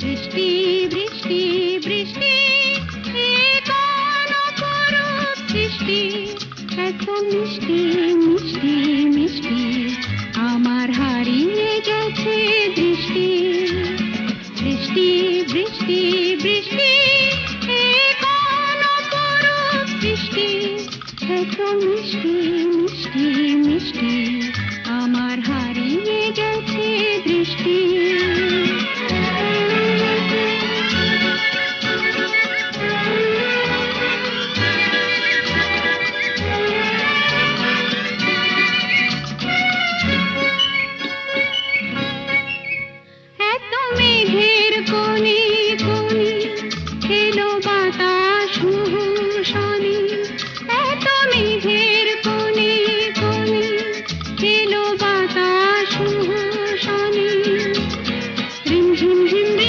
বৃষ্টি বৃষ্টি বৃষ্টি এ কোন অপরূপ সৃষ্টি, এত মিষ্টি মিষ্টি মিষ্টি আমার হারিয়ে গেছে দৃষ্টি। বৃষ্টি বৃষ্টি বৃষ্টি এ কোন অপরূপ সৃষ্টি, এত মিষ্টি মিষ্টি মিষ্টি আমার হারিয়ে গেছে দৃষ্টি। এত মেঘের কোণে